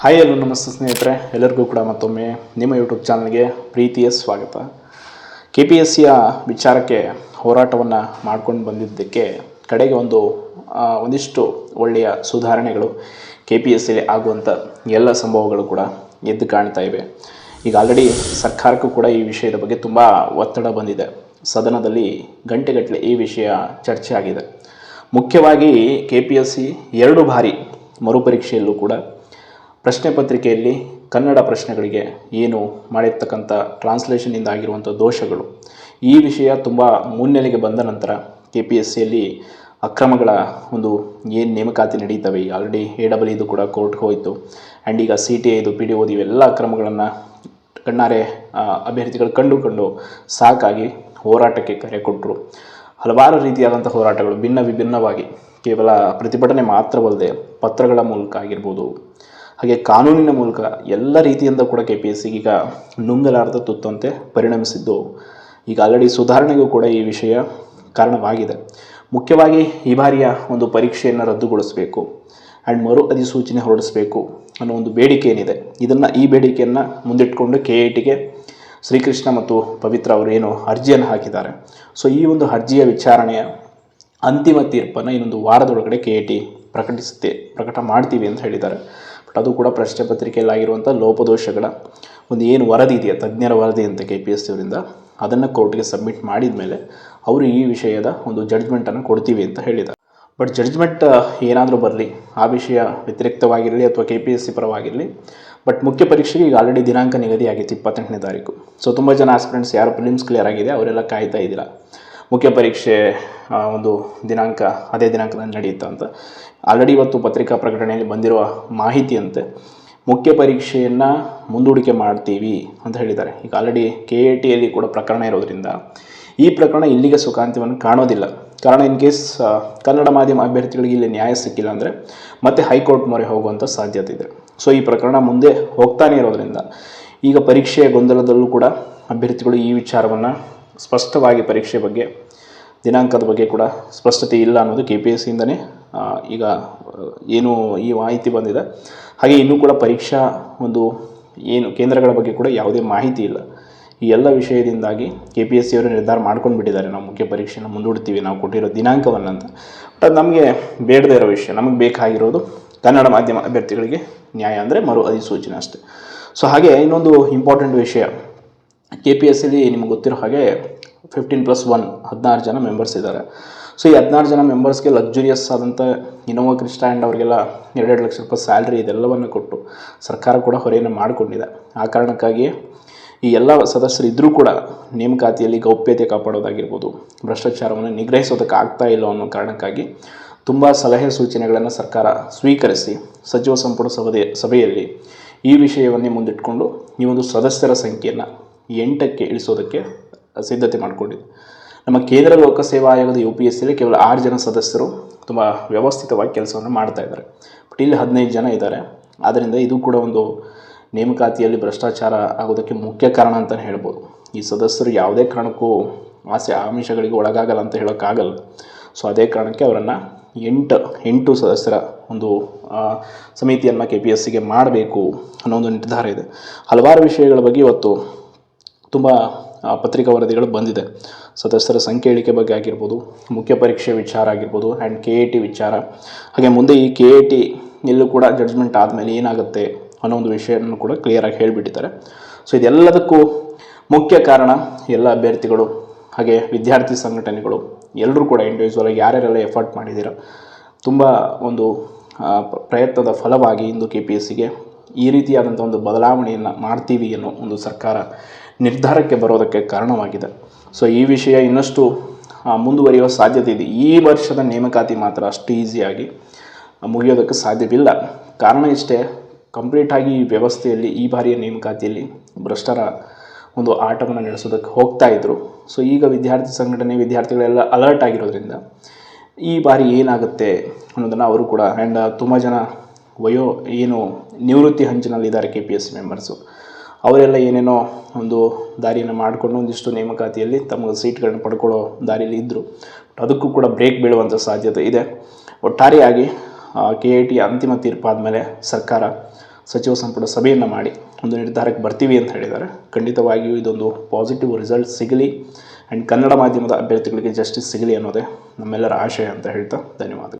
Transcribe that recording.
Hi hello ನಮಸ್ತೆ ಸ್ನೇಹಿತರೆ, ಎಲ್ಲರಿಗೂ ಕೂಡ ಮತ್ತೊಮ್ಮೆ ನಿಮ್ಮ ಯೂಟ್ಯೂಬ್ ಚಾನಲ್ಗೆ ಪ್ರೀತಿಯ ಸ್ವಾಗತ. ಕೆ ಪಿ ಎಸ್ ಸಿಯ ವಿಚಾರಕ್ಕೆ ಹೋರಾಟವನ್ನು ಮಾಡ್ಕೊಂಡು ಬಂದಿದ್ದಕ್ಕೆ ಕಡೆಗೆ ಒಂದಿಷ್ಟು ಒಳ್ಳೆಯ ಸುಧಾರಣೆಗಳು ಕೆ ಪಿ ಎಸ್ ಸಿಲಿ ಆಗುವಂಥ ಎಲ್ಲ ಸಂಭವಗಳು ಕೂಡ ಎದ್ದು ಕಾಣ್ತಾ ಇವೆ. ಈಗ ಆಲ್ರೆಡಿ ಸರ್ಕಾರಕ್ಕೂ ಕೂಡ ಈ ವಿಷಯದ ಬಗ್ಗೆ ತುಂಬ ಒತ್ತಡ ಬಂದಿದೆ. ಸದನದಲ್ಲಿ ಗಂಟೆಗಟ್ಟಲೆ ಈ ವಿಷಯ ಚರ್ಚೆ ಆಗಿದೆ. ಮುಖ್ಯವಾಗಿ ಕೆ ಪಿ ಎಸ್ ಸಿ 2 ಬಾರಿ ಮರುಪರೀಕ್ಷೆಯಲ್ಲೂ ಕೂಡ ಪ್ರಶ್ನೆ ಪತ್ರಿಕೆಯಲ್ಲಿ ಕನ್ನಡ ಪ್ರಶ್ನೆಗಳಿಗೆ ಏನು ಮಾಡಿರ್ತಕ್ಕಂಥ ಟ್ರಾನ್ಸ್ಲೇಷನಿಂದ ಆಗಿರುವಂಥ ದೋಷಗಳು, ಈ ವಿಷಯ ತುಂಬ ಮುನ್ನೆಲೆಗೆ ಬಂದ ನಂತರ ಕೆ ಪಿ ಎಸ್ ಸಿಯಲ್ಲಿ ಅಕ್ರಮಗಳ ಏನು ನೇಮಕಾತಿ ನಡೀತವೆ. ಆಲ್ರೆಡಿ AEE ಕೂಡ ಕೋರ್ಟ್ಗೆ ಹೋಯಿತು. ಆ್ಯಂಡ್ ಈಗ CTI PDO ಇವೆಲ್ಲ ಅಕ್ರಮಗಳನ್ನು ಕಣ್ಣಾರೆ ಅಭ್ಯರ್ಥಿಗಳು ಕಂಡು ಸಾಕಾಗಿ ಹೋರಾಟಕ್ಕೆ ಕರೆ ಕೊಟ್ಟರು. ಹಲವಾರು ರೀತಿಯಾದಂಥ ಹೋರಾಟಗಳು ವಿಭಿನ್ನವಾಗಿ ಕೇವಲ ಪ್ರತಿಭಟನೆ ಮಾತ್ರವಲ್ಲದೆ ಪತ್ರಗಳ ಮೂಲಕ ಆಗಿರ್ಬೋದು, ಹಾಗೆ ಕಾನೂನಿನ ಮೂಲಕ ಎಲ್ಲ ರೀತಿಯಿಂದ ಕೂಡ ಕೆ ಪಿ ಎಸ್ ಸಿಗೆ ಈಗ ನುಂಗಲಾರದ ತುತ್ತಂತೆ ಪರಿಣಮಿಸಿದ್ದು. ಈಗ ಆಲ್ರೆಡಿ ಸುಧಾರಣೆಗೂ ಕೂಡ ಈ ವಿಷಯ ಕಾರಣವಾಗಿದೆ. ಮುಖ್ಯವಾಗಿ ಈ ಬಾರಿಯ ಪರೀಕ್ಷೆಯನ್ನು ರದ್ದುಗೊಳಿಸಬೇಕು ಆ್ಯಂಡ್ ಮರು ಅಧಿಸೂಚನೆ ಹೊರಡಿಸಬೇಕು ಅನ್ನೋ ಬೇಡಿಕೆ ಏನಿದೆ, ಈ ಬೇಡಿಕೆಯನ್ನು ಮುಂದಿಟ್ಕೊಂಡು KITಗೆ ಶ್ರೀಕೃಷ್ಣ ಮತ್ತು ಪವಿತ್ರ ಅವರು ಏನು ಅರ್ಜಿಯನ್ನು ಹಾಕಿದ್ದಾರೆ. ಸೊ ಈ ಅರ್ಜಿಯ ವಿಚಾರಣೆಯ ಅಂತಿಮ ತೀರ್ಪನ್ನು ಇನ್ನೊಂದು ವಾರದೊಳಗಡೆ KIT ಪ್ರಕಟ ಮಾಡ್ತೀವಿ ಅಂತ ಹೇಳಿದ್ದಾರೆ. ಬಟ್ ಅದು ಕೂಡ ಪ್ರಶ್ನೆ ಪತ್ರಿಕೆಯಲ್ಲಾಗಿರುವಂಥ ಲೋಪದೋಷಗಳ ಏನು ವರದಿ ಇದೆಯಾ, ತಜ್ಞರ ವರದಿ ಅಂತ ಕೆ ಪಿ ಎಸ್ ಸಿ ಅವರಿಂದ, ಅದನ್ನು ಕೋರ್ಟ್ಗೆ ಸಬ್ಮಿಟ್ ಮಾಡಿದ ಮೇಲೆ ಅವರು ಈ ವಿಷಯದ ಜಡ್ಜ್ಮೆಂಟನ್ನು ಕೊಡ್ತೀವಿ ಅಂತ ಹೇಳಿದ್ದಾರೆ. ಬಟ್ ಜಡ್ಜ್ಮೆಂಟ್ ಏನಾದರೂ ಬರಲಿ, ಆ ವಿಷಯ ವ್ಯತಿರಿಕ್ತವಾಗಿರಲಿ ಅಥವಾ ಕೆ ಪಿ ಎಸ್ ಸಿ ಪರವಾಗಿರಲಿ, ಬಟ್ ಮುಖ್ಯ ಪರೀಕ್ಷೆಗೆ ಈಗ ಆಲ್ರೆಡಿ ದಿನಾಂಕ ನಿಗದಿ ಆಗಿತ್ತು 28ನೇ ತಾರೀಕು. ಸೊ ತುಂಬ ಜನ ಆಸ್ಪಿರೆಂಟ್ಸ್ ಯಾರು ಪ್ರಿಲಿಮ್ಸ್ ಕ್ಲಿಯರ್ ಆಗಿದೆ ಅವರೆಲ್ಲ ಕಾಯ್ತಾ ಇದ್ದೀರಾ ಮುಖ್ಯ ಪರೀಕ್ಷೆ ದಿನಾಂಕ ಅದೇ ದಿನಾಂಕದಲ್ಲಿ ನಡೆಯುತ್ತಾ ಅಂತ. ಆಲ್ರೆಡಿ ಇವತ್ತು ಪತ್ರಿಕಾ ಪ್ರಕಟಣೆಯಲ್ಲಿ ಬಂದಿರುವ ಮಾಹಿತಿಯಂತೆ ಮುಖ್ಯ ಪರೀಕ್ಷೆಯನ್ನು ಮುಂದೂಡಿಕೆ ಮಾಡ್ತೀವಿ ಅಂತ ಹೇಳಿದ್ದಾರೆ. ಈಗ ಆಲ್ರೆಡಿ KITಯಲ್ಲಿ ಕೂಡ ಪ್ರಕರಣ ಇರೋದರಿಂದ ಈ ಪ್ರಕರಣ ಇಲ್ಲಿಗೆ ಸುಖಾಂತ್ಯವನ್ನು ಕಾಣೋದಿಲ್ಲ. ಕಾರಣ ಇನ್ ಕೇಸ್ ಕನ್ನಡ ಮಾಧ್ಯಮ ಅಭ್ಯರ್ಥಿಗಳಿಗೆ ಇಲ್ಲಿ ನ್ಯಾಯ ಸಿಕ್ಕಿಲ್ಲ ಅಂದರೆ ಮತ್ತೆ ಹೈಕೋರ್ಟ್ ಮೊರೆ ಹೋಗುವಂಥ ಸಾಧ್ಯತೆ ಇದೆ. ಸೊ ಈ ಪ್ರಕರಣ ಮುಂದೆ ಹೋಗ್ತಾನೆ ಇರೋದರಿಂದ ಈಗ ಪರೀಕ್ಷೆಯ ಗೊಂದಲದಲ್ಲೂ ಕೂಡ ಅಭ್ಯರ್ಥಿಗಳು ಈ ವಿಚಾರವನ್ನು ಸ್ಪಷ್ಟವಾಗಿ ಪರೀಕ್ಷೆ ಬಗ್ಗೆ, ದಿನಾಂಕದ ಬಗ್ಗೆ ಕೂಡ ಸ್ಪಷ್ಟತೆ ಇಲ್ಲ ಅನ್ನೋದು ಕೆ ಪಿ ಎಸ್ ಸಿಯಿಂದನೇ ಈಗ ಏನು ಈ ಮಾಹಿತಿ ಬಂದಿದೆ. ಹಾಗೆ ಇನ್ನೂ ಕೂಡ ಪರೀಕ್ಷಾ ಕೇಂದ್ರಗಳ ಬಗ್ಗೆ ಕೂಡ ಯಾವುದೇ ಮಾಹಿತಿ ಇಲ್ಲ. ಈ ಎಲ್ಲ ವಿಷಯದಿಂದಾಗಿ ಕೆ ಪಿ ಎಸ್ ಸಿಯವರು ನಿರ್ಧಾರ ಮಾಡ್ಕೊಂಡು ಬಿಟ್ಟಿದ್ದಾರೆ, ನಾವು ಮುಖ್ಯ ಪರೀಕ್ಷೆನ ಮುಂದೂಡ್ತೀವಿ ನಾವು ಕೊಟ್ಟಿರೋ ದಿನಾಂಕವನ್ನು ಅಂತ. ಬಟ್ ಅದು ನಮಗೆ ಬೇಡದೇ ಇರೋ ವಿಷಯ. ನಮಗೆ ಬೇಕಾಗಿರೋದು ಕನ್ನಡ ಮಾಧ್ಯಮ ಅಭ್ಯರ್ಥಿಗಳಿಗೆ ನ್ಯಾಯ, ಅಂದರೆ ಮರು ಅಧಿಸೂಚನೆ ಅಷ್ಟೇ. ಸೊ ಹಾಗೆ ಇನ್ನೊಂದು ಇಂಪಾರ್ಟೆಂಟ್ ವಿಷಯ, ಕೆ ಪಿ ಎಸ್ ಸಿಲಿ ನಿಮ್ಗೆ ಗೊತ್ತಿರೋ ಹಾಗೆ 15+1 16 ಜನ ಮೆಂಬರ್ಸ್ ಇದ್ದಾರೆ. ಸೊ ಈ 16 ಜನ ಮೆಂಬರ್ಸ್ಗೆ ಲಕ್ಸುರಿಯಸ್ ಆದಂಥ ಇನೋವಾ ಕ್ರಿಸ್ಟಾ ಆ್ಯಂಡ್ ಅವರಿಗೆಲ್ಲ 2 ಲಕ್ಷ ರೂಪಾಯಿ ಸ್ಯಾಲ್ರಿ ಇದೆಲ್ಲವನ್ನು ಕೊಟ್ಟು ಸರ್ಕಾರ ಕೂಡ ಹೊರೆಯನ್ನು ಮಾಡಿಕೊಂಡಿದೆ. ಆ ಕಾರಣಕ್ಕಾಗಿಯೇ ಈ ಎಲ್ಲ ಸದಸ್ಯರು ಇದ್ದರೂ ಕೂಡ ನೇಮಕಾತಿಯಲ್ಲಿ ಗೌಪ್ಯತೆ ಕಾಪಾಡೋದಾಗಿರ್ಬೋದು, ಭ್ರಷ್ಟಾಚಾರವನ್ನು ನಿಗ್ರಹಿಸೋದಕ್ಕೆ ಆಗ್ತಾ ಇಲ್ಲ ಅನ್ನೋ ಕಾರಣಕ್ಕಾಗಿ ತುಂಬ ಸಲಹೆ ಸೂಚನೆಗಳನ್ನು ಸರ್ಕಾರ ಸ್ವೀಕರಿಸಿ ಸಚಿವ ಸಂಪುಟ ಸಭೆಯಲ್ಲಿ ಈ ವಿಷಯವನ್ನೇ ಮುಂದಿಟ್ಕೊಂಡು ಈ ಸದಸ್ಯರ ಸಂಖ್ಯೆಯನ್ನು 8ಕ್ಕೆ ಇಳಿಸೋದಕ್ಕೆ ಸಿದ್ಧತೆ ಮಾಡಿಕೊಂಡಿದೆ. ನಮ್ಮ ಕೇಂದ್ರ ಲೋಕಸೇವಾ ಆಯೋಗದ UPSCಯಲ್ಲಿ ಕೇವಲ 6 ಜನ ಸದಸ್ಯರು ತುಂಬ ವ್ಯವಸ್ಥಿತವಾಗಿ ಕೆಲಸವನ್ನು ಮಾಡ್ತಾ ಇದ್ದಾರೆ. ಬಟ್ ಇಲ್ಲಿ 15 ಜನ ಇದ್ದಾರೆ. ಆದ್ದರಿಂದ ಇದು ಕೂಡ ನೇಮಕಾತಿಯಲ್ಲಿ ಭ್ರಷ್ಟಾಚಾರ ಆಗೋದಕ್ಕೆ ಮುಖ್ಯ ಕಾರಣ ಅಂತಲೇ ಹೇಳ್ಬೋದು. ಈ ಸದಸ್ಯರು ಯಾವುದೇ ಕಾರಣಕ್ಕೂ ಆಮಿಷಗಳಿಗೆ ಒಳಗಾಗಲ್ಲ ಅಂತ ಹೇಳೋಕ್ಕಾಗಲ್ಲ. ಸೊ ಅದೇ ಕಾರಣಕ್ಕೆ ಅವರನ್ನು 8 ಸದಸ್ಯರ ಸಮಿತಿಯನ್ನು ಕೆ ಪಿ ಎಸ್ ಸಿಗೆ ಮಾಡಬೇಕು ಅನ್ನೋ ನಿರ್ಧಾರ ಇದೆ. ಹಲವಾರು ವಿಷಯಗಳ ಬಗ್ಗೆ ಇವತ್ತು ತುಂಬ ಪತ್ರಿಕಾ ವರದಿಗಳು ಬಂದಿದೆ. ಸದಸ್ಯರ ಸಂಖ್ಯೆ ಇಳಿಕೆ ಬಗ್ಗೆ ಆಗಿರ್ಬೋದು, ಮುಖ್ಯ ಪರೀಕ್ಷೆ ವಿಚಾರ ಆಗಿರ್ಬೋದು, ಆ್ಯಂಡ್ KIT ವಿಚಾರ, ಹಾಗೆ ಮುಂದೆ ಈ KIT ಎಲ್ಲೂ ಕೂಡ ಜಡ್ಜ್ಮೆಂಟ್ ಆದಮೇಲೆ ಏನಾಗುತ್ತೆ ಅನ್ನೋ ವಿಷಯವನ್ನು ಕೂಡ ಕ್ಲಿಯರಾಗಿ ಹೇಳಿಬಿಟ್ಟಿದ್ದಾರೆ. ಸೊ ಇದೆಲ್ಲದಕ್ಕೂ ಮುಖ್ಯ ಕಾರಣ ಎಲ್ಲ ಅಭ್ಯರ್ಥಿಗಳು ಹಾಗೆ ವಿದ್ಯಾರ್ಥಿ ಸಂಘಟನೆಗಳು ಎಲ್ಲರೂ ಕೂಡ ಇಂಡಿವಿಜುವಲಾಗಿ ಯಾರ್ಯಾರೆಲ್ಲ ಎಫರ್ಟ್ ಮಾಡಿದ್ದೀರ, ತುಂಬ ಪ್ರಯತ್ನದ ಫಲವಾಗಿ ಇಂದು ಕೆ ಪಿ ಎಸ್ ಸಿಗೆ ಈ ರೀತಿಯಾದಂಥ ಬದಲಾವಣೆಯನ್ನು ಮಾಡ್ತೀವಿ ಅನ್ನೋ ಸರ್ಕಾರ ನಿರ್ಧಾರಕ್ಕೆ ಬರೋದಕ್ಕೆ ಕಾರಣವಾಗಿದೆ. ಸೊ ಈ ವಿಷಯ ಇನ್ನಷ್ಟು ಮುಂದುವರಿಯುವ ಸಾಧ್ಯತೆ ಇದೆ. ಈ ವರ್ಷದ ನೇಮಕಾತಿ ಮಾತ್ರ ಅಷ್ಟು ಈಸಿಯಾಗಿ ಮುಗಿಯೋದಕ್ಕೆ ಸಾಧ್ಯವಿಲ್ಲ. ಕಾರಣ ಇಷ್ಟೇ, ಕಂಪ್ಲೀಟಾಗಿ ಈ ವ್ಯವಸ್ಥೆಯಲ್ಲಿ ಈ ಬಾರಿಯ ನೇಮಕಾತಿಯಲ್ಲಿ ಭ್ರಷ್ಟರ ಆಟವನ್ನು ನಡೆಸೋದಕ್ಕೆ ಹೋಗ್ತಾ ಇದ್ದರು. ಸೊ ಈಗ ವಿದ್ಯಾರ್ಥಿ ಸಂಘಟನೆ ವಿದ್ಯಾರ್ಥಿಗಳೆಲ್ಲ ಅಲರ್ಟ್ ಆಗಿರೋದ್ರಿಂದ ಈ ಬಾರಿ ಏನಾಗುತ್ತೆ ಅನ್ನೋದನ್ನು ಅವರು ಕೂಡ, ಆ್ಯಂಡ್ ತುಂಬ ಜನ ನಿವೃತ್ತಿ ಹಂಚಿನಲ್ಲಿದ್ದಾರೆ K P S C members, ಅವರೆಲ್ಲ ಏನೇನೋ ದಾರಿಯನ್ನು ಮಾಡಿಕೊಂಡು ಒಂದಿಷ್ಟು ನೇಮಕಾತಿಯಲ್ಲಿ ತಮ್ಮ ಸೀಟ್ಗಳನ್ನ ಪಡ್ಕೊಳ್ಳೋ ದಾರಿಯಲ್ಲಿ ಇದ್ದರು. ಅದಕ್ಕೂ ಕೂಡ ಬ್ರೇಕ್ ಬೀಳುವಂಥ ಸಾಧ್ಯತೆ ಇದೆ. ಒಟ್ಟಾರೆಯಾಗಿ KIT ಅಂತಿಮ ತೀರ್ಪಾದ ಮೇಲೆ ಸರ್ಕಾರ ಸಚಿವ ಸಂಪುಟ ಸಭೆಯನ್ನು ಮಾಡಿ ಒಂದು ನಿರ್ಧಾರಕ್ಕೆ ಬರ್ತೀವಿ ಅಂತ ಹೇಳಿದ್ದಾರೆ. ಖಂಡಿತವಾಗಿಯೂ ಇದೊಂದು ಪಾಸಿಟಿವ್ ರಿಸಲ್ಟ್ ಸಿಗಲಿ ಆ್ಯಂಡ್ ಕನ್ನಡ ಮಾಧ್ಯಮದ ಅಭ್ಯರ್ಥಿಗಳಿಗೆ ಜಸ್ಟಿಸ್ ಸಿಗಲಿ ಅನ್ನೋದೇ ನಮ್ಮೆಲ್ಲರ ಆಶಯ ಅಂತ ಹೇಳ್ತಾ ಧನ್ಯವಾದಗಳು.